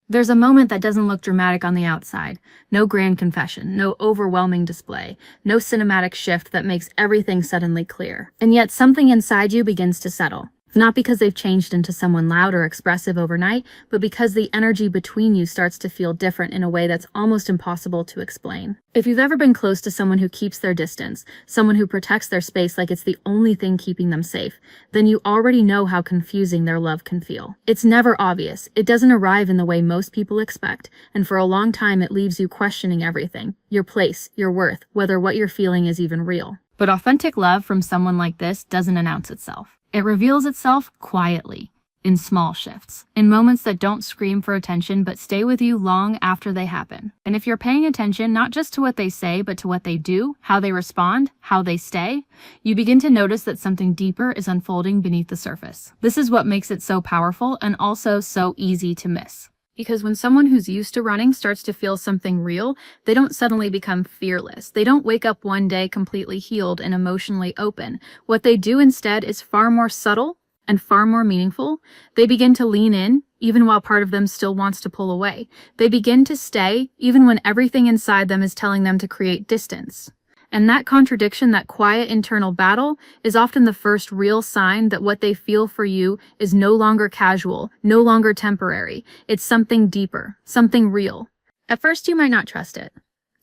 There's a moment that doesn't look dramatic on the outside. No grand confession, no overwhelming display, no cinematic shift that makes everything suddenly clear. And yet something inside you begins to settle. Not because they've changed into someone loud or expressive overnight, but because the energy between you starts to feel different in a way that's almost impossible to explain. If you've ever been close to someone who keeps their distance, someone who protects their space like it's the only thing keeping them safe, then you already know how confusing their love can feel. It's never obvious, it doesn't arrive in the way most people expect, and for a long time it leaves you questioning everything, your place, your worth, whether what you're feeling is even real. But authentic love from someone like this doesn't announce itself. It reveals itself quietly, in small shifts, in moments that don't scream for attention but stay with you long after they happen. And if you're paying attention not just to what they say but to what they do, how they respond, how they stay, you begin to notice that something deeper is unfolding beneath the surface. This is what makes it so powerful and also so easy to miss. Because when someone who's used to running starts to feel something real, they don't suddenly become fearless. They don't wake up one day completely healed and emotionally open. What they do instead is far more subtle and far more meaningful. They begin to lean in, even while part of them still wants to pull away. They begin to stay, even when everything inside them is telling them to create distance. And that contradiction, that quiet internal battle, is often the first real sign that what they feel for you is no longer casual, no longer temporary. It's something deeper, something real. At first, you might not trust it.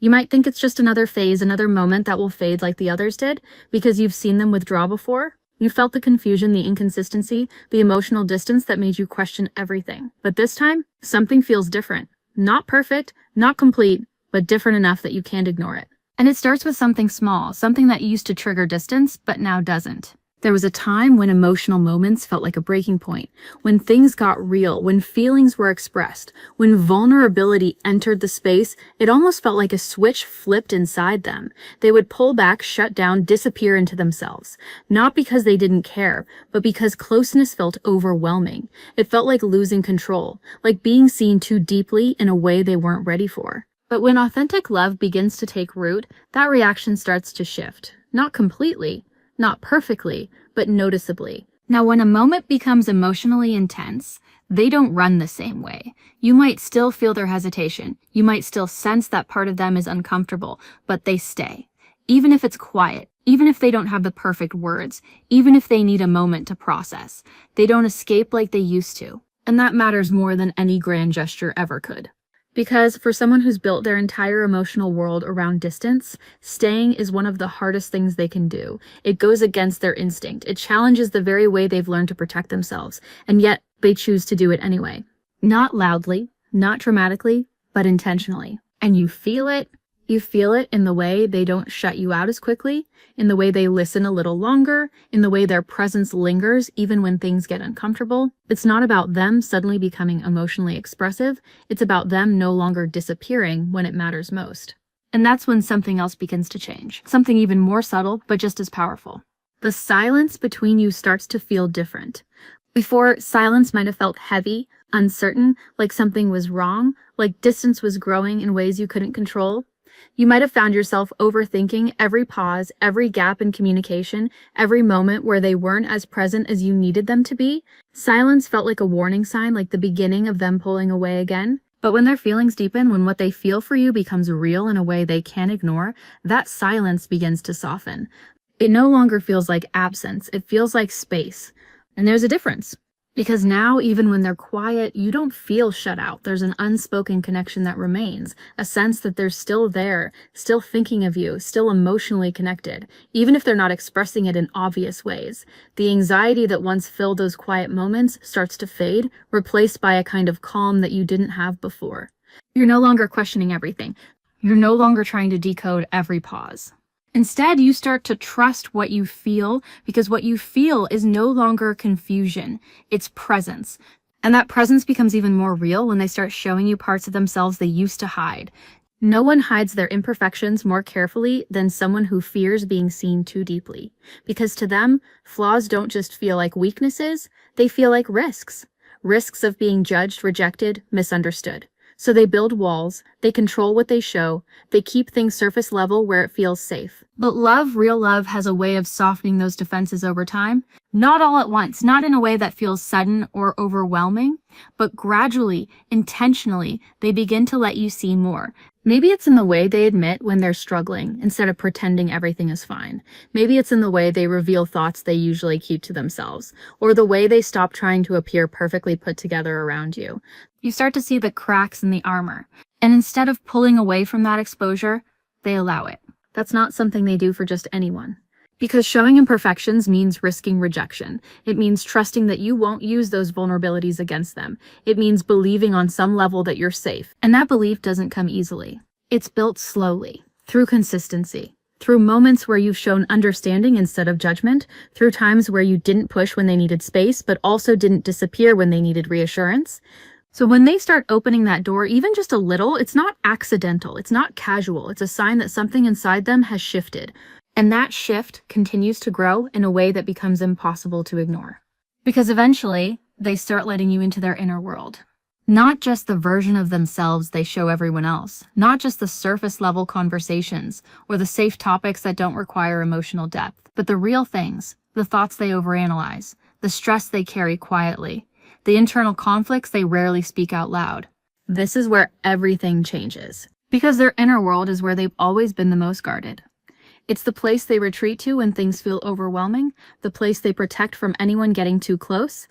You might think it's just another phase, another moment that will fade like the others did, because you've seen them withdraw before. You felt the confusion, the inconsistency, the emotional distance that made you question everything. But this time, something feels different. Not perfect, not complete, but different enough that you can't ignore it. And it starts with something small, something that used to trigger distance, but now doesn't. There was a time when emotional moments felt like a breaking point, when things got real, when feelings were expressed, when vulnerability entered the space. It almost felt like a switch flipped inside them. They would pull back, shut down, disappear into themselves. Not because they didn't care, but because closeness felt overwhelming. It felt like losing control, like being seen too deeply in a way they weren't ready for. But when authentic love begins to take root, that reaction starts to shift. Not completely, not perfectly, but noticeably. Now, when a moment becomes emotionally intense, they don't run the same way. You might still feel their hesitation. You might still sense that part of them is uncomfortable, but they stay. Even if it's quiet, even if they don't have the perfect words, even if they need a moment to process, they don't escape like they used to. And that matters more than any grand gesture ever could. Because for someone who's built their entire emotional world around distance, staying is one of the hardest things they can do. It goes against their instinct. It challenges the very way they've learned to protect themselves, and yet they choose to do it anyway. Not loudly, not dramatically, but intentionally. And you feel it. You feel it in the way they don't shut you out as quickly, in the way they listen a little longer, in the way their presence lingers even when things get uncomfortable. It's not about them suddenly becoming emotionally expressive. It's about them no longer disappearing when it matters most. And that's when something else begins to change. Something even more subtle, but just as powerful. The silence between you starts to feel different. Before, silence might have felt heavy, uncertain, like something was wrong, like distance was growing in ways you couldn't control. You might have found yourself overthinking every pause, every gap in communication, every moment where they weren't as present as you needed them to be. Silence felt like a warning sign, like the beginning of them pulling away again. But when their feelings deepen, when what they feel for you becomes real in a way they can't ignore, that silence begins to soften. It no longer feels like absence, it feels like space. And there's a difference. Because now, even when they're quiet, you don't feel shut out. There's an unspoken connection that remains, a sense that they're still there, still thinking of you, still emotionally connected, even if they're not expressing it in obvious ways. The anxiety that once filled those quiet moments starts to fade, replaced by a kind of calm that you didn't have before. You're no longer questioning everything. You're no longer trying to decode every pause. Instead, you start to trust what you feel, because what you feel is no longer confusion, it's presence. And that presence becomes even more real when they start showing you parts of themselves they used to hide. No one hides their imperfections more carefully than someone who fears being seen too deeply. Because to them, flaws don't just feel like weaknesses, they feel like risks. Risks of being judged, rejected, misunderstood. So they build walls, they control what they show, they keep things surface level where it feels safe. But love, real love, has a way of softening those defenses over time. Not all at once, not in a way that feels sudden or overwhelming, but gradually, intentionally, they begin to let you see more. Maybe it's in the way they admit when they're struggling instead of pretending everything is fine. Maybe it's in the way they reveal thoughts they usually keep to themselves, or the way they stop trying to appear perfectly put together around you. You start to see the cracks in the armor, and instead of pulling away from that exposure, they allow it. That's not something they do for just anyone. Because showing imperfections means risking rejection. It means trusting that you won't use those vulnerabilities against them. It means believing on some level that you're safe. And that belief doesn't come easily. It's built slowly, through consistency, through moments where you've shown understanding instead of judgment, through times where you didn't push when they needed space, but also didn't disappear when they needed reassurance. So when they start opening that door, even just a little, it's not accidental, it's not casual, it's a sign that something inside them has shifted. And that shift continues to grow in a way that becomes impossible to ignore. Because eventually, they start letting you into their inner world. Not just the version of themselves they show everyone else, not just the surface level conversations or the safe topics that don't require emotional depth, but the real things, the thoughts they overanalyze, the stress they carry quietly, the internal conflicts they rarely speak out loud. This is where everything changes. Because their inner world is where they've always been the most guarded. It's the place they retreat to when things feel overwhelming, the place they protect from anyone getting too close.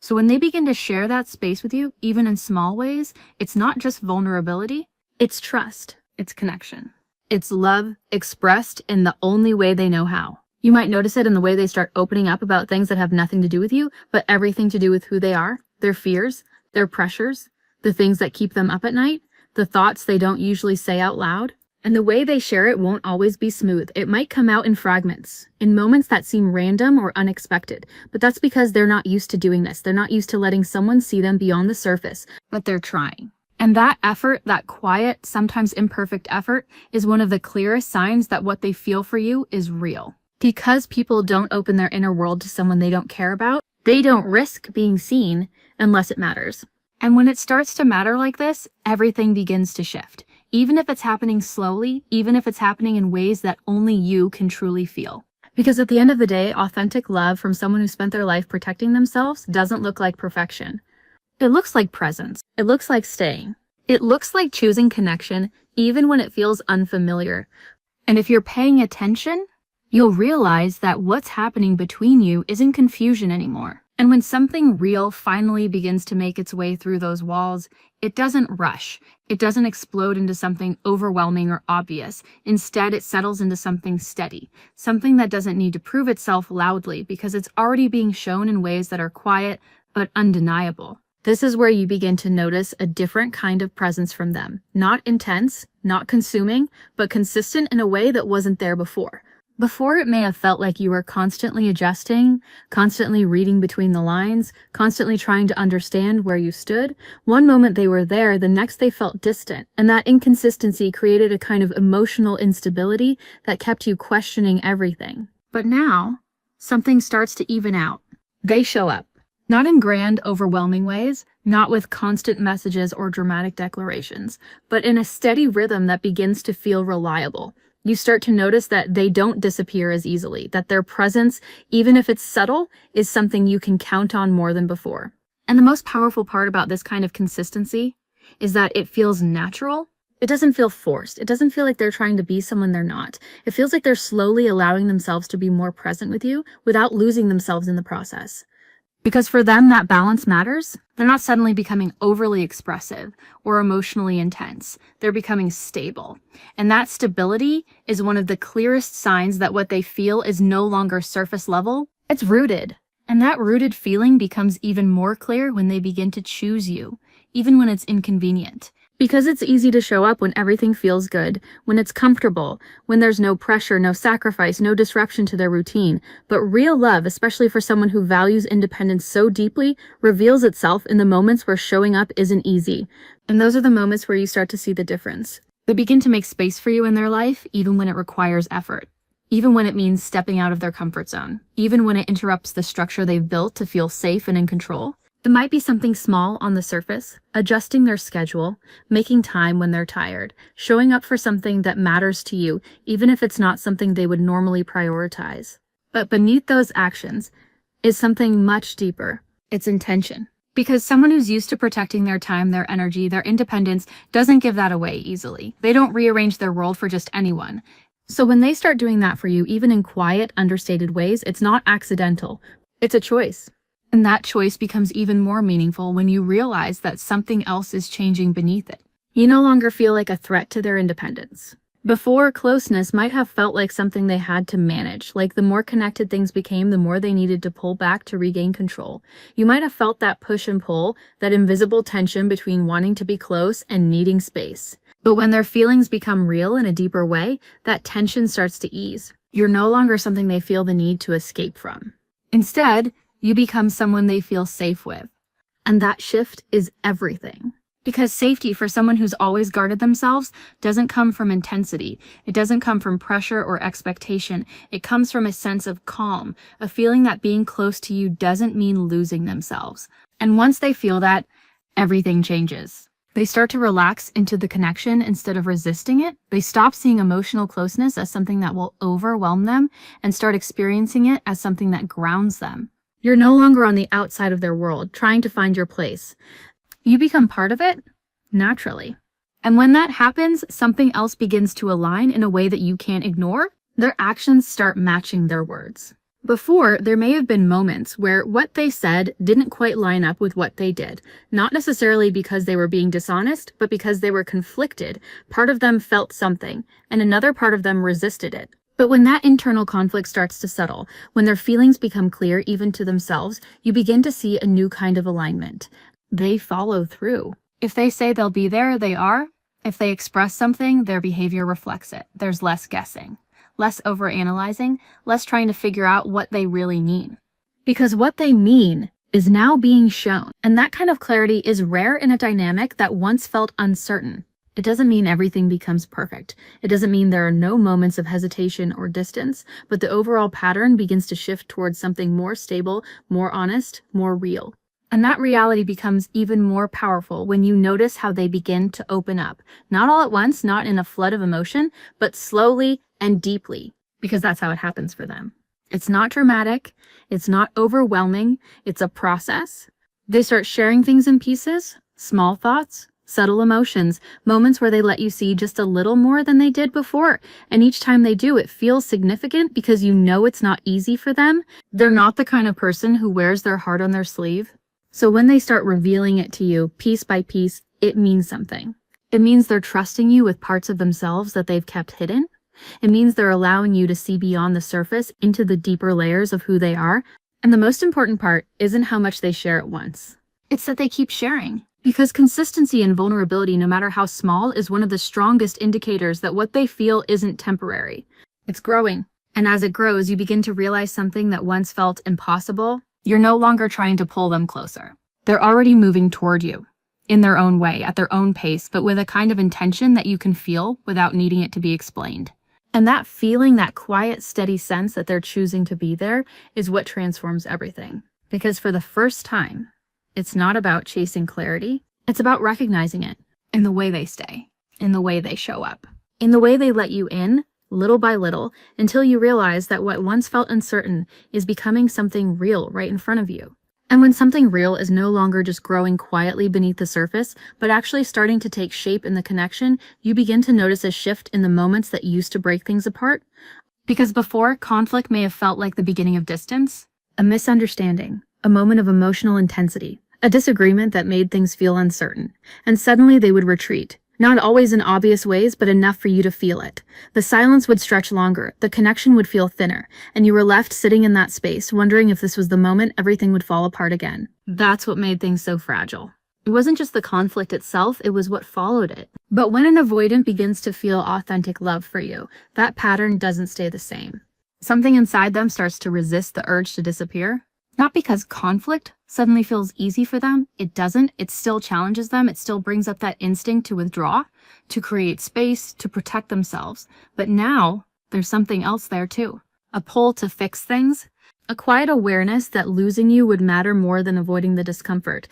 So when they begin to share that space with you, even in small ways, it's not just vulnerability, it's trust, it's connection. It's love expressed in the only way they know how. You might notice it in the way they start opening up about things that have nothing to do with you, but everything to do with who they are, their fears, their pressures, the things that keep them up at night, the thoughts they don't usually say out loud. And the way they share it won't always be smooth. It might come out in fragments, in moments that seem random or unexpected. But that's because they're not used to doing this. They're not used to letting someone see them beyond the surface, but they're trying. And that effort, that quiet, sometimes imperfect effort, is one of the clearest signs that what they feel for you is real. Because people don't open their inner world to someone they don't care about, they don't risk being seen unless it matters. And when it starts to matter like this, everything begins to shift. Even if it's happening slowly, even if it's happening in ways that only you can truly feel. Because at the end of the day, authentic love from someone who spent their life protecting themselves doesn't look like perfection. It looks like presence. It looks like staying. It looks like choosing connection even when it feels unfamiliar. And if you're paying attention, you'll realize that what's happening between you isn't confusion anymore. And when something real finally begins to make its way through those walls, it doesn't rush. It doesn't explode into something overwhelming or obvious. Instead, it settles into something steady, something that doesn't need to prove itself loudly because it's already being shown in ways that are quiet but undeniable. This is where you begin to notice a different kind of presence from them. Not intense, not consuming, but consistent in a way that wasn't there before. Before, it may have felt like you were constantly adjusting, constantly reading between the lines, constantly trying to understand where you stood. One moment they were there, the next they felt distant, and that inconsistency created a kind of emotional instability that kept you questioning everything. But now, something starts to even out. They show up. Not in grand, overwhelming ways, not with constant messages or dramatic declarations, but in a steady rhythm that begins to feel reliable. You start to notice that they don't disappear as easily, that their presence, even if it's subtle, is something you can count on more than before. And the most powerful part about this kind of consistency is that it feels natural. It doesn't feel forced. It doesn't feel like they're trying to be someone they're not. It feels like they're slowly allowing themselves to be more present with you without losing themselves in the process. Because for them, that balance matters. They're not suddenly becoming overly expressive or emotionally intense. They're becoming stable. And that stability is one of the clearest signs that what they feel is no longer surface level. It's rooted. And that rooted feeling becomes even more clear when they begin to choose you, even when it's inconvenient. Because it's easy to show up when everything feels good, when it's comfortable, when there's no pressure, no sacrifice, no disruption to their routine. But real love, especially for someone who values independence so deeply, reveals itself in the moments where showing up isn't easy. And those are the moments where you start to see the difference. They begin to make space for you in their life, even when it requires effort. Even when it means stepping out of their comfort zone. Even when it interrupts the structure they've built to feel safe and in control. It might be something small on the surface, adjusting their schedule, making time when they're tired, showing up for something that matters to you, even if it's not something they would normally prioritize. But beneath those actions is something much deeper. It's intention. Because someone who's used to protecting their time, their energy, their independence doesn't give that away easily. They don't rearrange their world for just anyone. So when they start doing that for you, even in quiet, understated ways, it's not accidental. It's a choice. And that choice becomes even more meaningful when you realize that something else is changing beneath it. You no longer feel like a threat to their independence. Before, closeness might have felt like something they had to manage, like the more connected things became, the more they needed to pull back to regain control. You might have felt that push and pull, that invisible tension between wanting to be close and needing space. But when their feelings become real in a deeper way, that tension starts to ease. You're no longer something they feel the need to escape from. Instead, you become someone they feel safe with. And that shift is everything. Because safety for someone who's always guarded themselves doesn't come from intensity. It doesn't come from pressure or expectation. It comes from a sense of calm, a feeling that being close to you doesn't mean losing themselves. And once they feel that, everything changes. They start to relax into the connection instead of resisting it. They stop seeing emotional closeness as something that will overwhelm them and start experiencing it as something that grounds them. You're no longer on the outside of their world, trying to find your place. You become part of it naturally. And when that happens, something else begins to align in a way that you can't ignore. Their actions start matching their words. Before, there may have been moments where what they said didn't quite line up with what they did, not necessarily because they were being dishonest, but because they were conflicted. Part of them felt something, and another part of them resisted it. But when that internal conflict starts to settle, when their feelings become clear even to themselves, you begin to see a new kind of alignment. They follow through. If they say they'll be there, they are. If they express something, their behavior reflects it. There's less guessing, less overanalyzing, less trying to figure out what they really mean. Because what they mean is now being shown. And that kind of clarity is rare in a dynamic that once felt uncertain. It doesn't mean everything becomes perfect. It doesn't mean there are no moments of hesitation or distance, but the overall pattern begins to shift towards something more stable, more honest, more real. And that reality becomes even more powerful when you notice how they begin to open up. Not all at once, not in a flood of emotion, but slowly and deeply, because that's how it happens for them. It's not dramatic. It's not overwhelming. It's a process. They start sharing things in pieces, small thoughts, subtle emotions, moments where they let you see just a little more than they did before. And each time they do, it feels significant because you know it's not easy for them. They're not the kind of person who wears their heart on their sleeve. So when they start revealing it to you, piece by piece, it means something. It means they're trusting you with parts of themselves that they've kept hidden. It means they're allowing you to see beyond the surface into the deeper layers of who they are. And the most important part isn't how much they share at once. It's that they keep sharing. Because consistency and vulnerability, no matter how small, is one of the strongest indicators that what they feel isn't temporary. It's growing. And as it grows, you begin to realize something that once felt impossible. You're no longer trying to pull them closer. They're already moving toward you, in their own way, at their own pace, but with a kind of intention that you can feel without needing it to be explained. And that feeling, that quiet, steady sense that they're choosing to be there, is what transforms everything. Because for the first time, it's not about chasing clarity. It's about recognizing it in the way they stay, in the way they show up, in the way they let you in, little by little, until you realize that what once felt uncertain is becoming something real right in front of you. And when something real is no longer just growing quietly beneath the surface, but actually starting to take shape in the connection, you begin to notice a shift in the moments that used to break things apart. Because before, conflict may have felt like the beginning of distance, a misunderstanding, a moment of emotional intensity, a disagreement that made things feel uncertain, and suddenly they would retreat. Not always in obvious ways, but enough for you to feel it. The silence would stretch longer, the connection would feel thinner, and you were left sitting in that space, wondering if this was the moment everything would fall apart again. That's what made things so fragile. It wasn't just the conflict itself, it was what followed it. But when an avoidant begins to feel authentic love for you, that pattern doesn't stay the same. Something inside them starts to resist the urge to disappear. Not because conflict suddenly feels easy for them. It doesn't. It still challenges them. It still brings up that instinct to withdraw, to create space, to protect themselves. But now there's something else there too. A pull to fix things, A quiet awareness that losing you would matter more than avoiding the discomfort.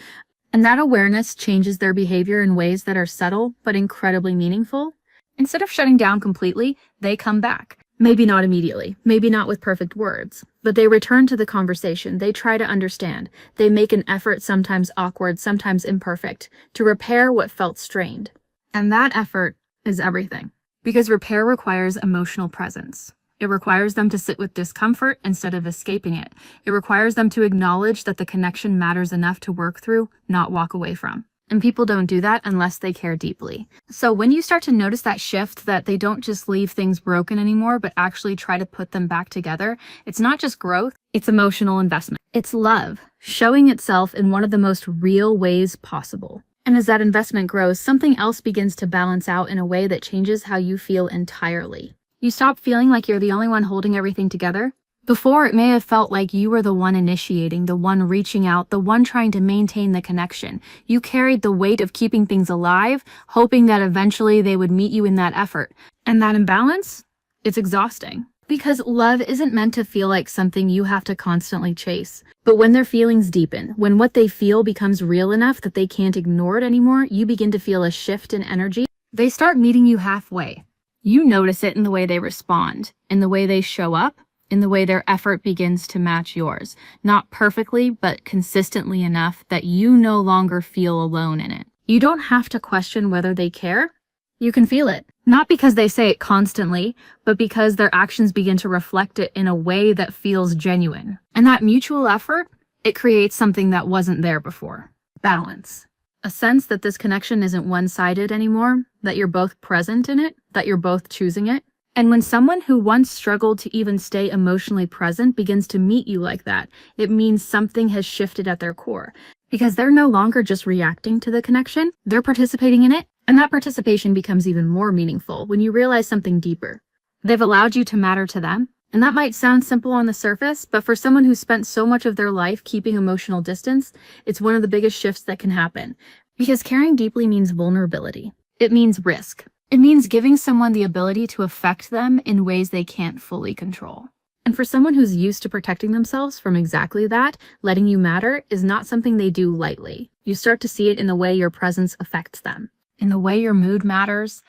And that awareness changes their behavior in ways that are subtle but incredibly meaningful. Instead of shutting down completely, they come back. Maybe not immediately, maybe not with perfect words, but they return to the conversation. They try to understand. They make an effort, sometimes awkward, sometimes imperfect, to repair what felt strained. And that effort is everything. Because repair requires emotional presence. It requires them to sit with discomfort instead of escaping it. It requires them to acknowledge that the connection matters enough to work through, not walk away from. And people don't do that unless they care deeply. So when you start to notice that shift, that they don't just leave things broken anymore, but actually try to put them back together, it's not just growth, it's emotional investment. It's love, showing itself in one of the most real ways possible. And as that investment grows, something else begins to balance out in a way that changes how you feel entirely. You stop feeling like you're the only one holding everything together. Before, it may have felt like you were the one initiating, the one reaching out, the one trying to maintain the connection. You carried the weight of keeping things alive, hoping that eventually they would meet you in that effort. And that imbalance? It's exhausting. Because love isn't meant to feel like something you have to constantly chase. But when their feelings deepen, when what they feel becomes real enough that they can't ignore it anymore, you begin to feel a shift in energy. They start meeting you halfway. You notice it in the way they respond, in the way they show up, in the way their effort begins to match yours. Not perfectly, but consistently enough that you no longer feel alone in it. You don't have to question whether they care. You can feel it. Not because they say it constantly, but because their actions begin to reflect it in a way that feels genuine. And that mutual effort, it creates something that wasn't there before. Balance. A sense that this connection isn't one-sided anymore, that you're both present in it, that you're both choosing it. And when someone who once struggled to even stay emotionally present begins to meet you like that, it means something has shifted at their core. Because they're no longer just reacting to the connection, they're participating in it. And that participation becomes even more meaningful when you realize something deeper. They've allowed you to matter to them. And that might sound simple on the surface, but for someone who spent so much of their life keeping emotional distance, it's one of the biggest shifts that can happen. Because caring deeply means vulnerability. It means risk. It means giving someone the ability to affect them in ways they can't fully control. And for someone who's used to protecting themselves from exactly that, letting you matter is not something they do lightly. You start to see it in the way your presence affects them, in the way your mood matters,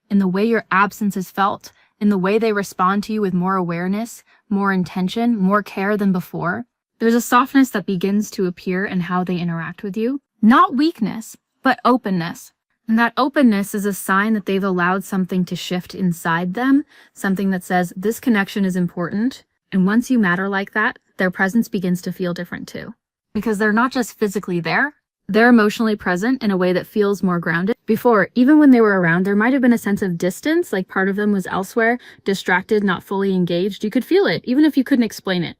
in the way your absence is felt, in the way they respond to you with more awareness, more intention, more care than before. There's a softness that begins to appear in how they interact with you. Not weakness, but openness. And that openness is a sign that they've allowed something to shift inside them, something that says, this connection is important. And once you matter like that, their presence begins to feel different too. Because they're not just physically there, they're emotionally present in a way that feels more grounded. Before, even when they were around, there might have been a sense of distance, like part of them was elsewhere, distracted, not fully engaged. You could feel it, even if you couldn't explain it.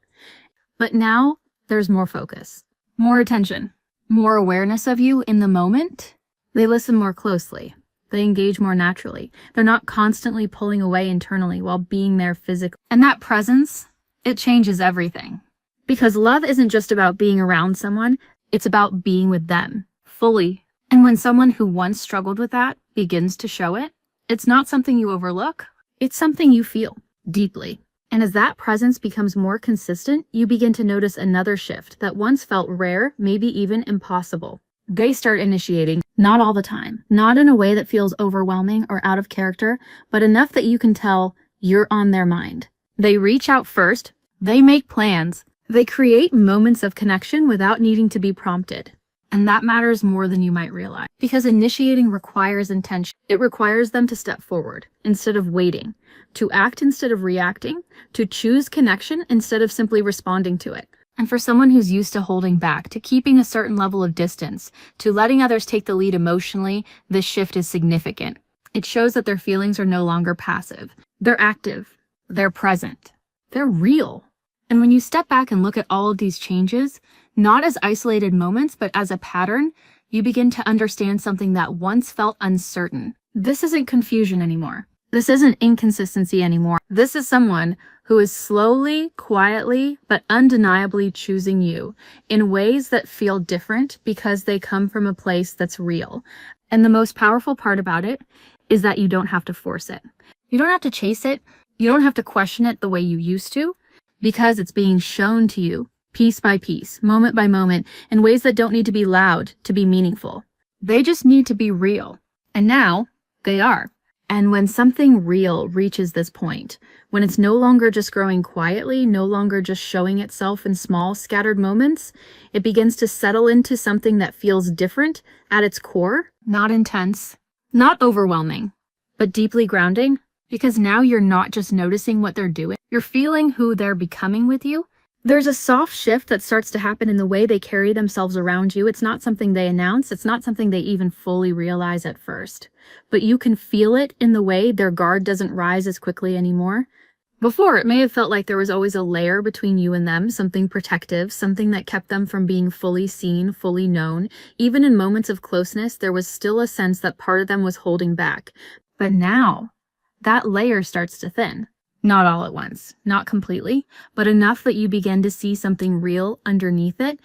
But now, there's more focus, more attention, more awareness of you in the moment. They listen more closely. They engage more naturally. They're not constantly pulling away internally while being there physically. And that presence, it changes everything. Because love isn't just about being around someone, it's about being with them, fully. And when someone who once struggled with that begins to show it, it's not something you overlook, it's something you feel deeply. And as that presence becomes more consistent, you begin to notice another shift that once felt rare, maybe even impossible. They start initiating, not all the time, not in a way that feels overwhelming or out of character, but enough that you can tell you're on their mind. They reach out first, they make plans, they create moments of connection without needing to be prompted. And that matters more than you might realize. Because initiating requires intention. It requires them to step forward instead of waiting, to act instead of reacting, to choose connection instead of simply responding to it. And for someone who's used to holding back, to keeping a certain level of distance, to letting others take the lead emotionally, this shift is significant. It shows that their feelings are no longer passive. They're active. They're present. They're real. And when you step back and look at all of these changes, not as isolated moments, but as a pattern, you begin to understand something that once felt uncertain. This isn't confusion anymore. This isn't inconsistency anymore. This is someone who is slowly, quietly, but undeniably choosing you in ways that feel different because they come from a place that's real. And the most powerful part about it is that you don't have to force it. You don't have to chase it. You don't have to question it the way you used to. because it's being shown to you piece by piece, moment by moment, in ways that don't need to be loud to be meaningful. They just need to be real. And now they are. And when something real reaches this point, when it's no longer just growing quietly, no longer just showing itself in small, scattered moments, it begins to settle into something that feels different at its core, not intense, not overwhelming, but deeply grounding, because now you're not just noticing what they're doing, you're feeling who they're becoming with you. There's a soft shift that starts to happen in the way they carry themselves around you. It's not something they announce. It's not something they even fully realize at first. But you can feel it in the way their guard doesn't rise as quickly anymore. Before, it may have felt like there was always a layer between you and them, something protective, something that kept them from being fully seen, fully known. Even in moments of closeness, there was still a sense that part of them was holding back. But now, that layer starts to thin. Not all at once, not completely, but enough that you begin to see something real underneath it.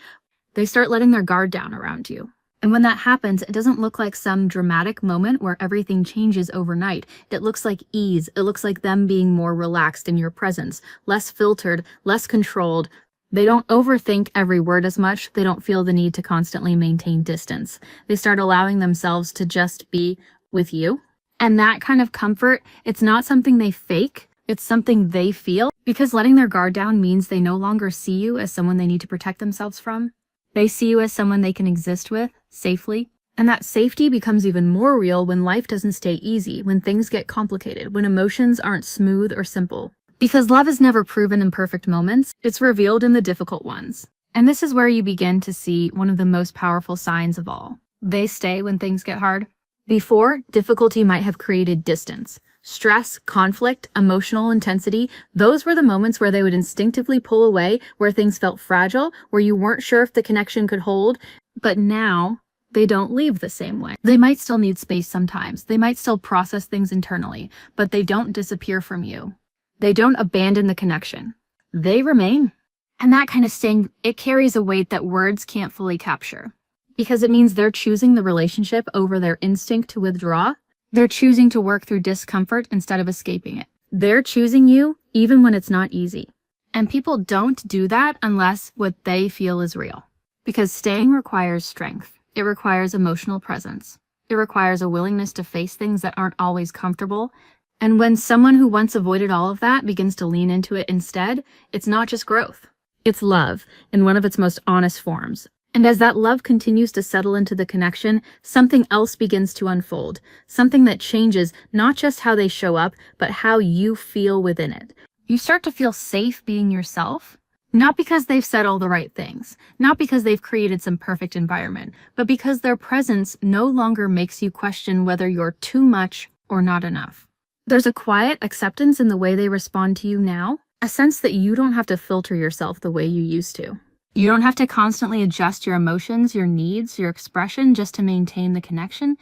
They start letting their guard down around you. And when that happens, it doesn't look like some dramatic moment where everything changes overnight. It looks like ease. It looks like them being more relaxed in your presence, less filtered, less controlled. They don't overthink every word as much. They don't feel the need to constantly maintain distance. They start allowing themselves to just be with you. And that kind of comfort, it's not something they fake. It's something they feel, because letting their guard down means they no longer see you as someone they need to protect themselves from. They see you as someone they can exist with safely. And that safety becomes even more real when life doesn't stay easy, when things get complicated, when emotions aren't smooth or simple. Because love is never proven in perfect moments, it's revealed in the difficult ones. And this is where you begin to see one of the most powerful signs of all. They stay when things get hard. Before, difficulty might have created distance. Stress, conflict, emotional intensity, those were the moments where they would instinctively pull away, where things felt fragile, where you weren't sure if the connection could hold. But now, they don't leave the same way. They might still need space sometimes. They might still process things internally, but they don't disappear from you. They don't abandon the connection. They remain. And that kind of sting, it carries a weight that words can't fully capture. Because it means they're choosing the relationship over their instinct to withdraw. They're choosing to work through discomfort instead of escaping it. They're choosing you even when it's not easy. And people don't do that unless what they feel is real. Because staying requires strength. It requires emotional presence. It requires a willingness to face things that aren't always comfortable. And when someone who once avoided all of that begins to lean into it instead, it's not just growth. It's love in one of its most honest forms. And as that love continues to settle into the connection, something else begins to unfold. Something that changes not just how they show up, but how you feel within it. You start to feel safe being yourself. Not because they've said all the right things, not because they've created some perfect environment, but because their presence no longer makes you question whether you're too much or not enough. There's a quiet acceptance in the way they respond to you now, a sense that you don't have to filter yourself the way you used to. You don't have to constantly adjust your emotions, your needs, your expression just to maintain the connection.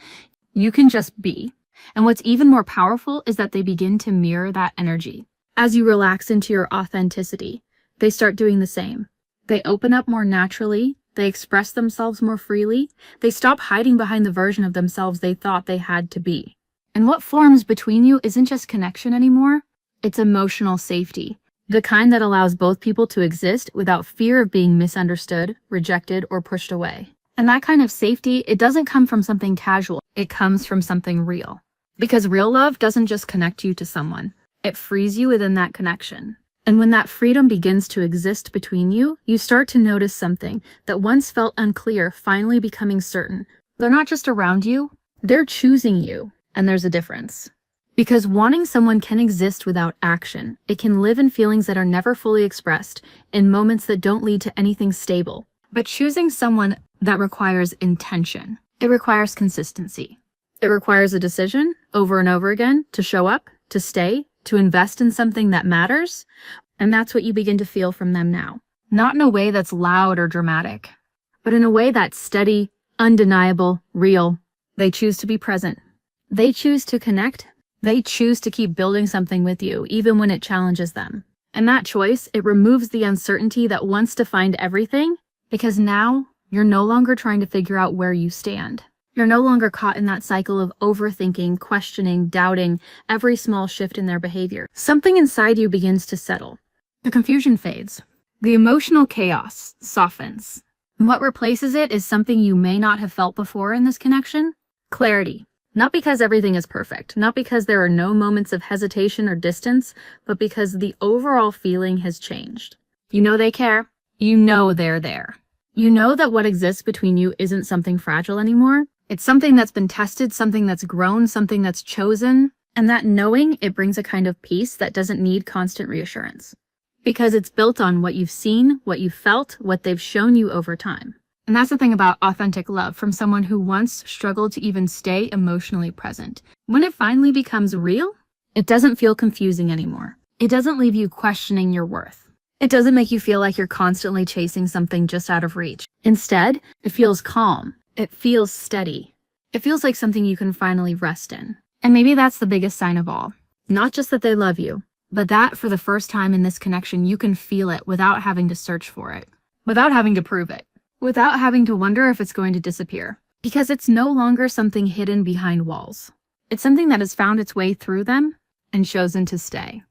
You can just be. And what's even more powerful is that they begin to mirror that energy. As you relax into your authenticity, they start doing the same. They open up more naturally. They express themselves more freely. They stop hiding behind the version of themselves they thought they had to be. And what forms between you isn't just connection anymore. It's emotional safety. The kind that allows both people to exist without fear of being misunderstood, rejected, or pushed away. And that kind of safety, it doesn't come from something casual. It comes from something real. Because real love doesn't just connect you to someone. It frees you within that connection. And when that freedom begins to exist between you, you start to notice something that once felt unclear finally becoming certain. They're not just around you, they're choosing you. And there's a difference. Because wanting someone can exist without action. It can live in feelings that are never fully expressed, in moments that don't lead to anything stable. But choosing someone that requires intention. It requires consistency. It requires a decision over and over again to show up, to stay, to invest in something that matters. And that's what you begin to feel from them now. Not in a way that's loud or dramatic, but in a way that's steady, undeniable, real. They choose to be present. They choose to connect. They choose to keep building something with you, even when it challenges them. And that choice, it removes the uncertainty that once defined everything, because now you're no longer trying to figure out where you stand. You're no longer caught in that cycle of overthinking, questioning, doubting every small shift in their behavior. Something inside you begins to settle. The confusion fades. The emotional chaos softens. And what replaces it is something you may not have felt before in this connection: clarity. Not because everything is perfect, not because there are no moments of hesitation or distance, but because the overall feeling has changed. You know they care. You know they're there. You know that what exists between you isn't something fragile anymore. It's something that's been tested, something that's grown, something that's chosen. And that knowing, it brings a kind of peace that doesn't need constant reassurance. Because it's built on what you've seen, what you've felt, what they've shown you over time. And that's the thing about authentic love from someone who once struggled to even stay emotionally present. When it finally becomes real, it doesn't feel confusing anymore. It doesn't leave you questioning your worth. It doesn't make you feel like you're constantly chasing something just out of reach. Instead, it feels calm. It feels steady. It feels like something you can finally rest in. And maybe that's the biggest sign of all. Not just that they love you, but that for the first time in this connection, you can feel it without having to search for it, without having to prove it, without having to wonder if it's going to disappear. Because it's no longer something hidden behind walls. It's something that has found its way through them and chosen to stay.